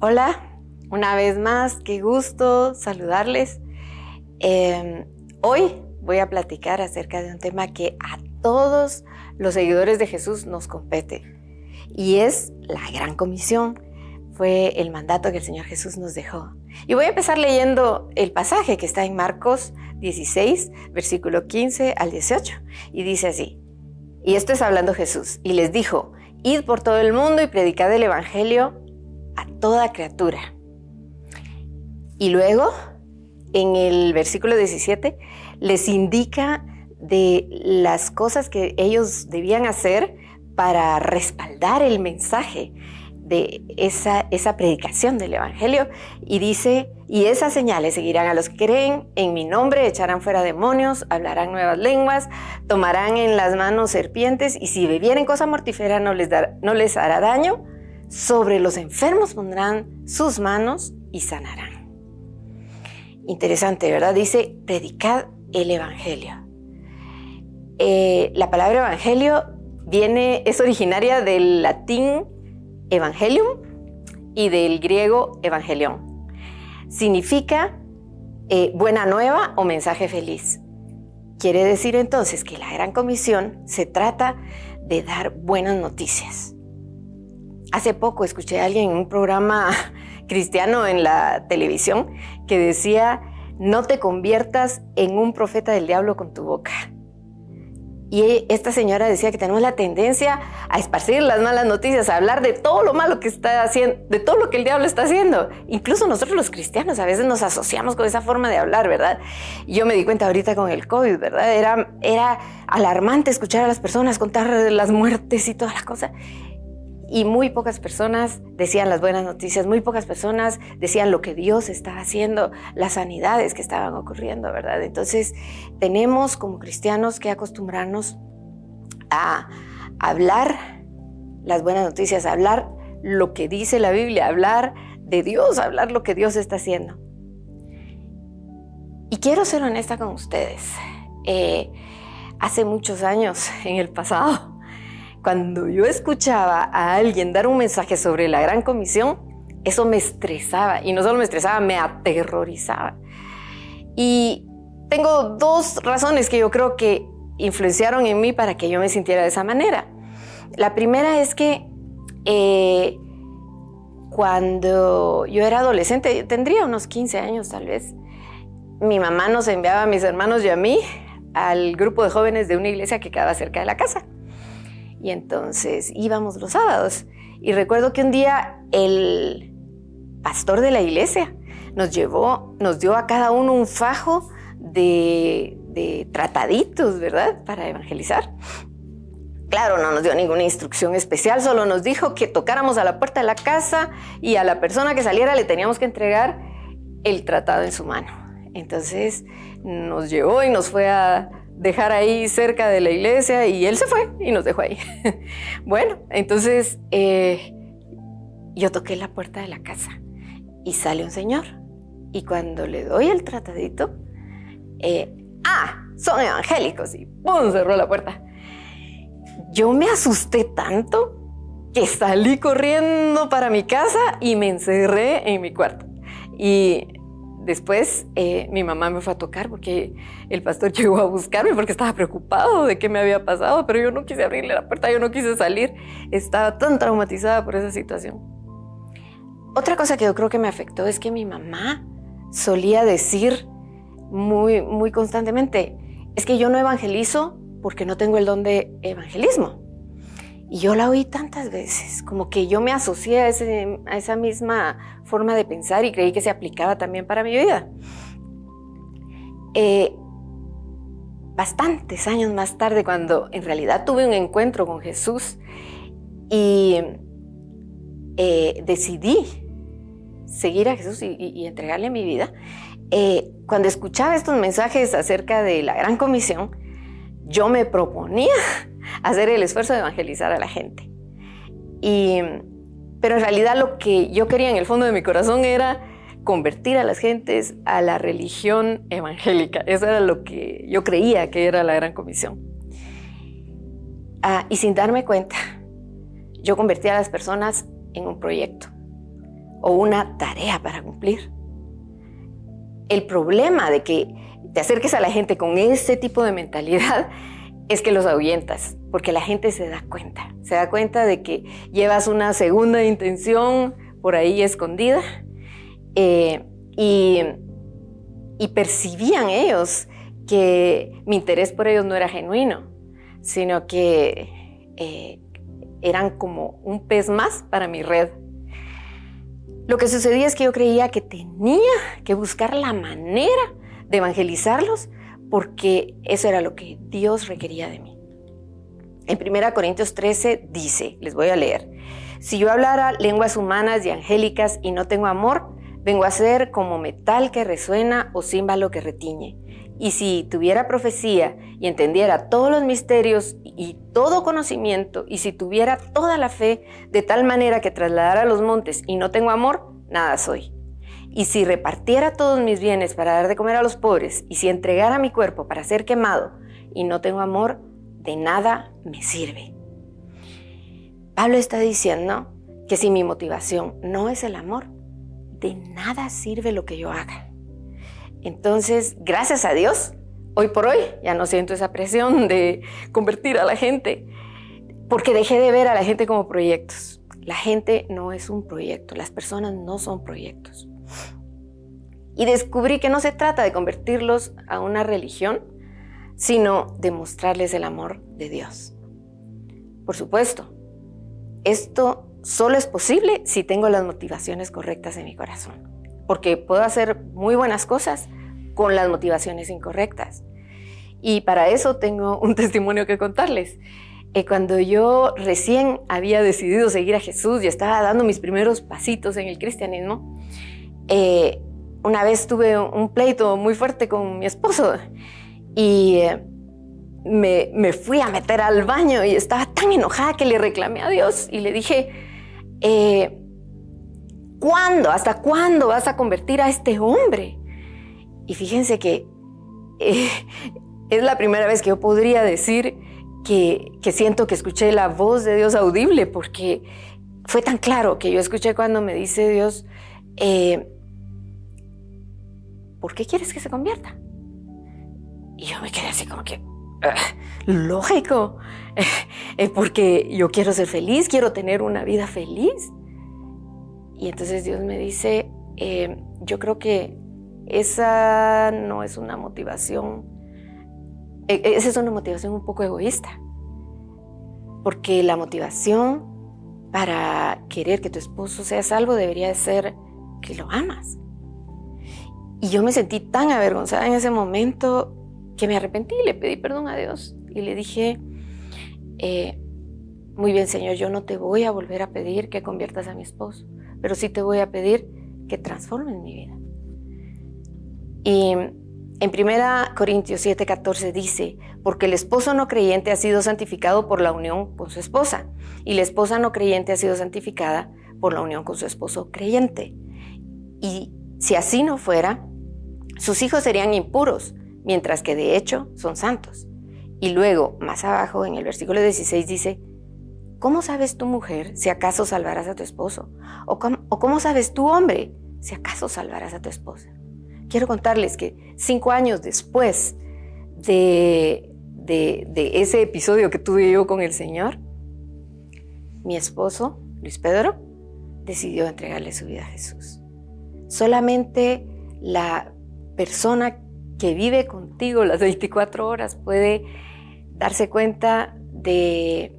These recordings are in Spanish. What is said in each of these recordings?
Hola, una vez más, qué gusto saludarles. Hoy voy a platicar acerca de un tema que a todos los seguidores de Jesús nos compete y es la Gran Comisión. Fue el mandato que el Señor Jesús nos dejó. Y voy a empezar leyendo el pasaje que está en Marcos 16, versículo 15 al 18. Y dice así, y esto es hablando Jesús, y les dijo, id por todo el mundo y predicad el evangelio a toda criatura. Y luego, en el versículo 17, les indica de las cosas que ellos debían hacer para respaldar el mensaje de esa predicación del evangelio. Y dice, y esas señales seguirán a los que creen en mi nombre, echarán fuera demonios, hablarán nuevas lenguas, tomarán en las manos serpientes, y si bebieren cosa mortífera no les hará daño. Sobre los enfermos pondrán sus manos y sanarán. Interesante, ¿verdad? Dice, predicad el evangelio. La palabra evangelio es originaria del latín evangelium y del griego evangelion. Significa buena nueva o mensaje feliz. Quiere decir entonces que la Gran Comisión se trata de dar buenas noticias. Hace poco escuché a alguien en un programa cristiano en la televisión que decía, no te conviertas en un profeta del diablo con tu boca. Y esta señora decía que tenemos la tendencia a esparcir las malas noticias, a hablar de todo lo malo que está haciendo, de todo lo que el diablo está haciendo. Incluso nosotros los cristianos a veces nos asociamos con esa forma de hablar, ¿verdad? Y yo me di cuenta ahorita con el COVID, ¿verdad? Era alarmante escuchar a las personas contar las muertes y todas las cosas. Y muy pocas personas decían las buenas noticias, muy pocas personas decían lo que Dios estaba haciendo, las sanidades que estaban ocurriendo, ¿verdad? Entonces, tenemos como cristianos que acostumbrarnos a hablar las buenas noticias, a hablar lo que dice la Biblia, a hablar de Dios, a hablar lo que Dios está haciendo. Y quiero ser honesta con ustedes. Hace muchos años, en el pasado, cuando yo escuchaba a alguien dar un mensaje sobre la Gran Comisión, eso me estresaba. Y no solo me estresaba, me aterrorizaba. Y tengo dos razones que yo creo que influenciaron en mí para que yo me sintiera de esa manera. La primera es que cuando yo era adolescente, tendría unos 15 años tal vez, mi mamá nos enviaba a mis hermanos y a mí al grupo de jóvenes de una iglesia que quedaba cerca de la casa. Y entonces íbamos los sábados. Y recuerdo que un día el pastor de la iglesia nos dio a cada uno un fajo de trataditos, ¿verdad? Para evangelizar. Claro, no nos dio ninguna instrucción especial, solo nos dijo que tocáramos a la puerta de la casa y a la persona que saliera le teníamos que entregar el tratado en su mano. Entonces nos llevó y nos fue a dejar ahí cerca de la iglesia y él se fue y nos dejó ahí. Bueno, entonces yo toqué la puerta de la casa y sale un señor y cuando le doy el tratadito, son evangélicos y ¡pum! Cerró la puerta. Yo me asusté tanto que salí corriendo para mi casa y me encerré en mi cuarto. Y después mi mamá me fue a tocar porque el pastor llegó a buscarme porque estaba preocupado de qué me había pasado, pero yo no quise abrirle la puerta, yo no quise salir. Estaba tan traumatizada por esa situación. Otra cosa que yo creo que me afectó es que mi mamá solía decir muy, muy constantemente, es que yo no evangelizo porque no tengo el don de evangelismo. Y yo la oí tantas veces, como que yo me asocié a esa misma forma de pensar y creí que se aplicaba también para mi vida. Bastantes años más tarde, cuando en realidad tuve un encuentro con Jesús y decidí seguir a Jesús y entregarle mi vida, cuando escuchaba estos mensajes acerca de la Gran Comisión, yo me proponía hacer el esfuerzo de evangelizar a la gente. Pero en realidad lo que yo quería en el fondo de mi corazón era convertir a las gentes a la religión evangélica. Eso era lo que yo creía que era la Gran Comisión. Y sin darme cuenta, yo convertí a las personas en un proyecto. o una tarea para cumplir. El problema de que te acerques a la gente con ese tipo de mentalidad es que los ahuyentas, porque la gente se da cuenta de que llevas una segunda intención por ahí escondida, y percibían ellos que mi interés por ellos no era genuino, sino que eran como un pez más para mi red. Lo que sucedía es que yo creía que tenía que buscar la manera de evangelizarlos, porque eso era lo que Dios requería de mí. En 1 Corintios 13 dice, les voy a leer: si yo hablara lenguas humanas y angélicas y no tengo amor, vengo a ser como metal que resuena o címbalo que retiñe. Y si tuviera profecía y entendiera todos los misterios y todo conocimiento, y si tuviera toda la fe de tal manera que trasladara los montes y no tengo amor, nada soy. Y si repartiera todos mis bienes para dar de comer a los pobres, y si entregara mi cuerpo para ser quemado y no tengo amor, de nada me sirve. Pablo está diciendo que si mi motivación no es el amor, de nada sirve lo que yo haga. Entonces, gracias a Dios, hoy por hoy ya no siento esa presión de convertir a la gente, porque dejé de ver a la gente como proyectos. La gente no es un proyecto, las personas no son proyectos. Y descubrí que no se trata de convertirlos a una religión, sino de mostrarles el amor de Dios. Por supuesto, esto solo es posible si tengo las motivaciones correctas en mi corazón, porque puedo hacer muy buenas cosas con las motivaciones incorrectas. Y para eso tengo un testimonio que contarles. Cuando yo recién había decidido seguir a Jesús y estaba dando mis primeros pasitos en el cristianismo, una vez tuve un pleito muy fuerte con mi esposo y me fui a meter al baño y estaba tan enojada que le reclamé a Dios y le dije: ¿cuándo? ¿Hasta cuándo vas a convertir a este hombre? Y fíjense que es la primera vez que yo podría decir que siento que escuché la voz de Dios audible, porque fue tan claro que yo escuché cuando me dice Dios: ¿por qué quieres que se convierta? Y yo me quedé así como que, lógico, porque yo quiero ser feliz, quiero tener una vida feliz. Y entonces Dios me dice: yo creo que esa no es una motivación, esa es una motivación un poco egoísta, porque la motivación para querer que tu esposo sea salvo debería ser que lo amas. Y yo me sentí tan avergonzada en ese momento que me arrepentí y le pedí perdón a Dios y le dije: muy bien, Señor, yo no te voy a volver a pedir que conviertas a mi esposo, pero sí te voy a pedir que transformes mi vida. Y en 1 Corintios 7:14 dice: porque el esposo no creyente ha sido santificado por la unión con su esposa, y la esposa no creyente ha sido santificada por la unión con su esposo creyente. Y si así no fuera, sus hijos serían impuros, mientras que de hecho son santos. Y luego, más abajo, en el versículo 16 dice: ¿cómo sabes tú, mujer, si acaso salvarás a tu esposo? ¿O cómo sabes tú, hombre, si acaso salvarás a tu esposa? Quiero contarles que 5 años después de ese episodio que tuve yo con el Señor, mi esposo, Luis Pedro, decidió entregarle su vida a Jesús. Solamente la persona que vive contigo las 24 horas puede darse cuenta de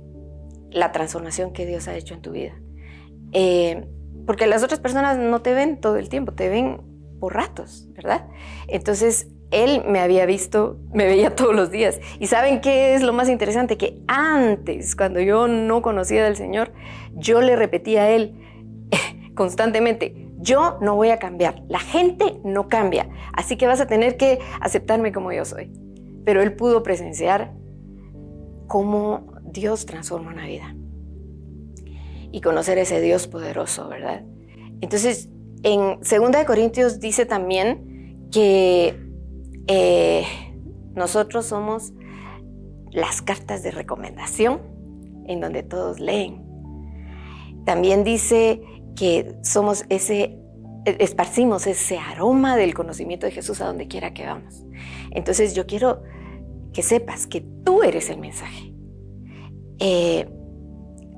la transformación que Dios ha hecho en tu vida. Porque las otras personas no te ven todo el tiempo, te ven por ratos, ¿verdad? Entonces, él me había visto, me veía todos los días. ¿Y saben qué es lo más interesante? Que antes, cuando yo no conocía del Señor, yo le repetía a él constantemente: yo no voy a cambiar, la gente no cambia, así que vas a tener que aceptarme como yo soy. Pero él pudo presenciar cómo Dios transforma una vida y conocer ese Dios poderoso, ¿verdad? Entonces, en 2 Corintios dice también que nosotros somos las cartas de recomendación en donde todos leen. También dice que esparcimos ese aroma del conocimiento de Jesús a donde quiera que vamos. Entonces yo quiero que sepas que tú eres el mensaje.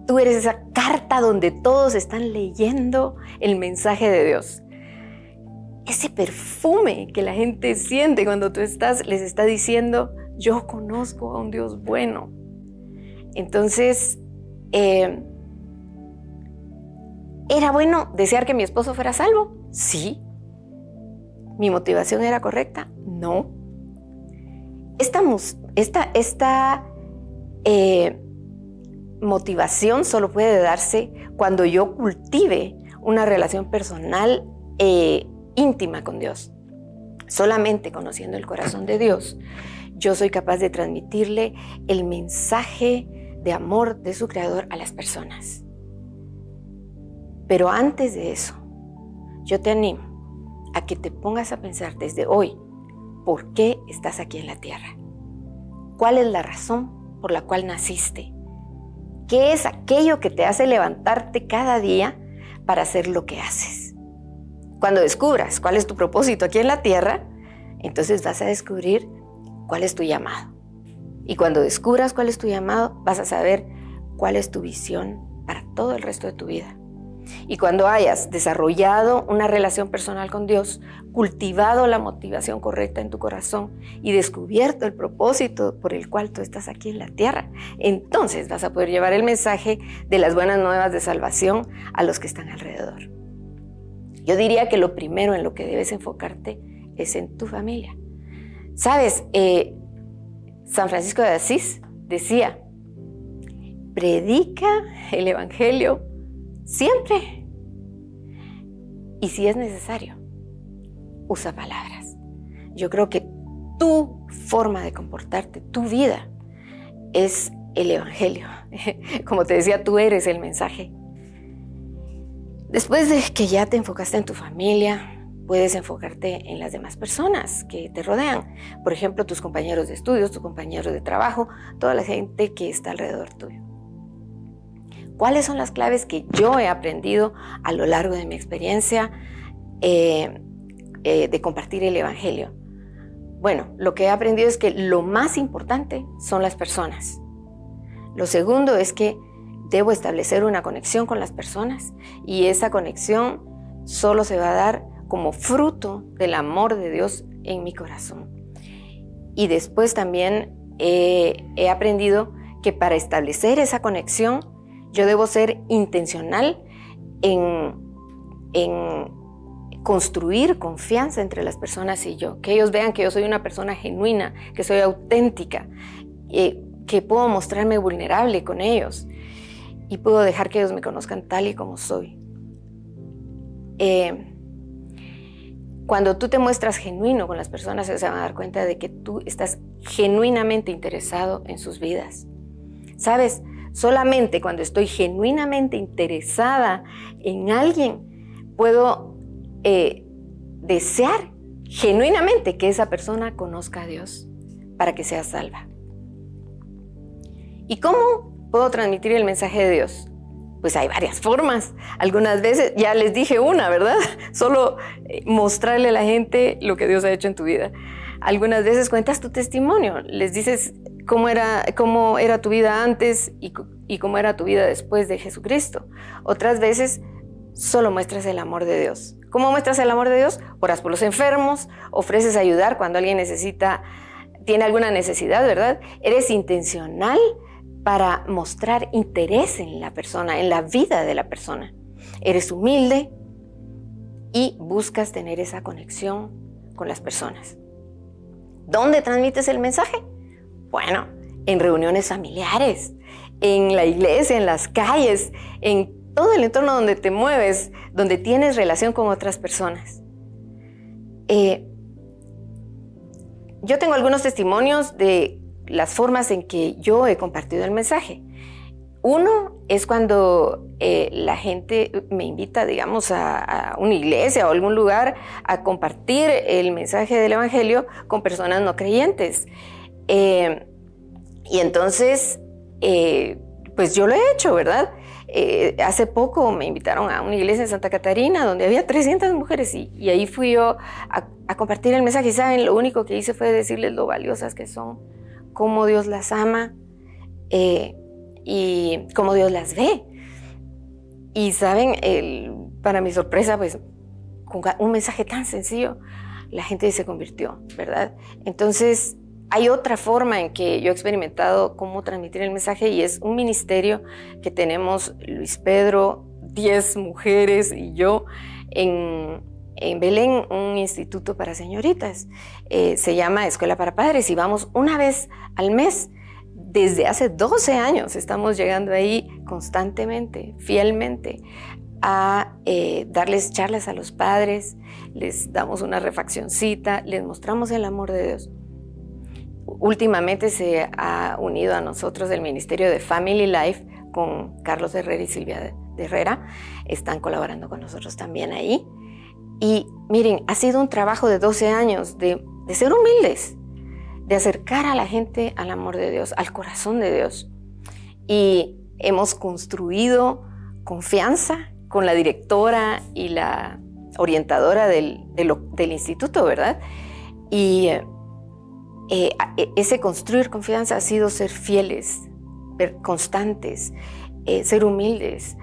Tú eres esa carta donde todos están leyendo el mensaje de Dios. Ese perfume que la gente siente cuando tú les está diciendo, yo conozco a un Dios bueno. Entonces, ¿era bueno desear que mi esposo fuera salvo? Sí. ¿Mi motivación era correcta? No. Esta motivación solo puede darse cuando yo cultive una relación personal íntima con Dios. Solamente conociendo el corazón de Dios, yo soy capaz de transmitirle el mensaje de amor de su Creador a las personas. Pero antes de eso, yo te animo a que te pongas a pensar desde hoy, ¿por qué estás aquí en la tierra? ¿Cuál es la razón por la cual naciste? ¿Qué es aquello que te hace levantarte cada día para hacer lo que haces? Cuando descubras cuál es tu propósito aquí en la tierra, entonces vas a descubrir cuál es tu llamado. Y cuando descubras cuál es tu llamado, vas a saber cuál es tu visión para todo el resto de tu vida. Y cuando hayas desarrollado una relación personal con Dios, cultivado la motivación correcta en tu corazón y descubierto el propósito por el cual tú estás aquí en la tierra, entonces vas a poder llevar el mensaje de las buenas nuevas de salvación a los que están alrededor. Yo diría que lo primero en lo que debes enfocarte es en tu familia. ¿Sabes? San Francisco de Asís decía, predica el evangelio siempre. Y si es necesario, usa palabras. Yo creo que tu forma de comportarte, tu vida, es el evangelio. Como te decía, tú eres el mensaje. Después de que ya te enfocaste en tu familia, puedes enfocarte en las demás personas que te rodean. Por ejemplo, tus compañeros de estudios, tus compañeros de trabajo, toda la gente que está alrededor tuyo. ¿Cuáles son las claves que yo he aprendido a lo largo de mi experiencia de compartir el evangelio? Bueno, lo que he aprendido es que lo más importante son las personas. Lo segundo es que debo establecer una conexión con las personas y esa conexión solo se va a dar como fruto del amor de Dios en mi corazón. Y después también he aprendido que para establecer esa conexión yo debo ser intencional en construir confianza entre las personas y yo, que ellos vean que yo soy una persona genuina, que soy auténtica, que puedo mostrarme vulnerable con ellos y puedo dejar que ellos me conozcan tal y como soy. Cuando tú te muestras genuino con las personas, se van a dar cuenta de que tú estás genuinamente interesado en sus vidas. ¿Sabes? Solamente cuando estoy genuinamente interesada en alguien, puedo desear genuinamente que esa persona conozca a Dios para que sea salva. ¿Y cómo puedo transmitir el mensaje de Dios? Pues hay varias formas. Algunas veces, ya les dije una, ¿verdad? Solo mostrarle a la gente lo que Dios ha hecho en tu vida. Algunas veces cuentas tu testimonio, les dices cómo era tu vida antes y cómo era tu vida después de Jesucristo. Otras veces solo muestras el amor de Dios. ¿Cómo muestras el amor de Dios? Oras por los enfermos, ofreces ayudar cuando alguien tiene alguna necesidad, ¿verdad? Eres intencional para mostrar interés en la persona, en la vida de la persona. Eres humilde y buscas tener esa conexión con las personas. ¿Dónde transmites el mensaje? Bueno, en reuniones familiares, en la iglesia, en las calles, en todo el entorno donde te mueves, donde tienes relación con otras personas. Yo tengo algunos testimonios de las formas en que yo he compartido el mensaje. Uno es cuando la gente me invita, digamos, a una iglesia o algún lugar a compartir el mensaje del evangelio con personas no creyentes. Y entonces, pues yo lo he hecho, ¿verdad? Hace poco me invitaron a una iglesia en Santa Catarina donde había 300 mujeres y ahí fui yo a compartir el mensaje. Y saben, lo único que hice fue decirles lo valiosas que son, cómo Dios las ama y cómo Dios las ve. Y saben, para mi sorpresa, pues con un mensaje tan sencillo, la gente se convirtió, ¿verdad? Entonces, hay otra forma en que yo he experimentado cómo transmitir el mensaje y es un ministerio que tenemos Luis Pedro, 10 mujeres y yo en Belén, un instituto para señoritas. Se llama Escuela para Padres y vamos una vez al mes. Desde hace 12 años estamos llegando ahí constantemente, fielmente, a darles charlas a los padres, les damos una refaccioncita, les mostramos el amor de Dios. Últimamente se ha unido a nosotros el Ministerio de Family Life con Carlos Herrera y Silvia de Herrera. Están colaborando con nosotros también ahí. Y miren, ha sido un trabajo de 12 años de ser humildes, de acercar a la gente al amor de Dios, al corazón de Dios. Y hemos construido confianza con la directora y la orientadora del instituto, ¿verdad? Y ese construir confianza ha sido ser fieles, constantes, ser humildes,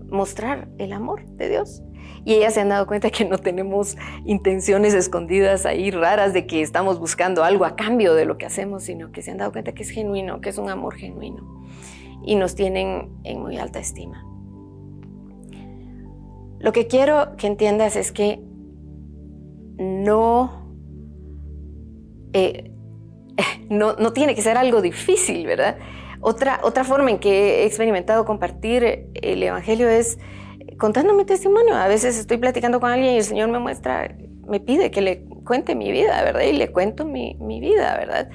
mostrar el amor de Dios. Y ellas se han dado cuenta que no tenemos intenciones escondidas ahí raras de que estamos buscando algo a cambio de lo que hacemos, sino que se han dado cuenta que es genuino, que es un amor genuino. Y nos tienen en muy alta estima. Lo que quiero que entiendas es que no tiene que ser algo difícil, ¿verdad? Otra forma en que he experimentado compartir el Evangelio es contando mi testimonio. A veces estoy platicando con alguien y el Señor me pide que le cuente mi vida, ¿verdad? Y le cuento mi vida, ¿verdad?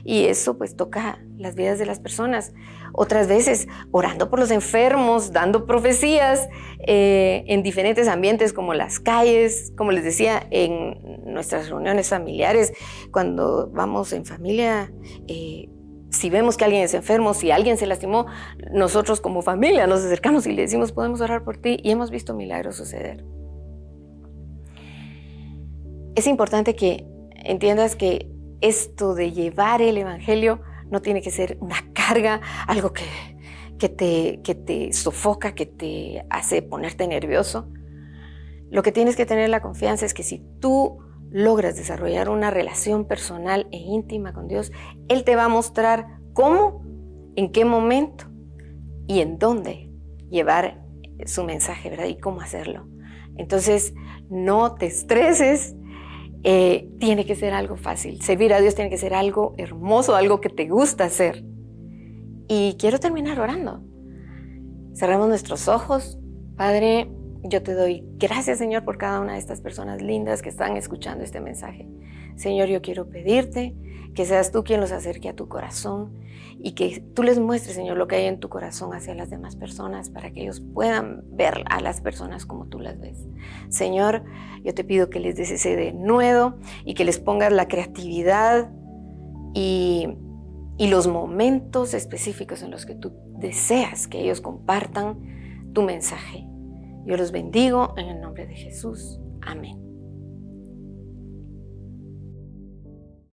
Y eso pues toca las vidas de las personas. Otras veces orando por los enfermos, dando profecías en diferentes ambientes como las calles, como les decía, en nuestras reuniones familiares, cuando vamos en familia, si vemos que alguien es enfermo, si alguien se lastimó, nosotros como familia nos acercamos y le decimos, podemos orar por ti, y hemos visto milagros suceder. Es importante que entiendas que esto de llevar el Evangelio no tiene que ser una carga, algo que te sofoca, que te hace ponerte nervioso. Lo que tienes que tener la confianza es que si tú logras desarrollar una relación personal e íntima con Dios, Él te va a mostrar cómo, en qué momento y en dónde llevar su mensaje, ¿verdad? Y cómo hacerlo. Entonces, no te estreses. Tiene que ser algo fácil. Servir a Dios tiene que ser algo hermoso, algo que te gusta hacer. Y quiero terminar orando. Cerramos nuestros ojos. Padre, yo te doy gracias, Señor, por cada una de estas personas lindas que están escuchando este mensaje. Señor, yo quiero pedirte que seas tú quien los acerque a tu corazón y que tú les muestres, Señor, lo que hay en tu corazón hacia las demás personas para que ellos puedan ver a las personas como tú las ves. Señor, yo te pido que les des ese denuedo y que les pongas la creatividad y los momentos específicos en los que tú deseas que ellos compartan tu mensaje. Yo los bendigo en el nombre de Jesús. Amén.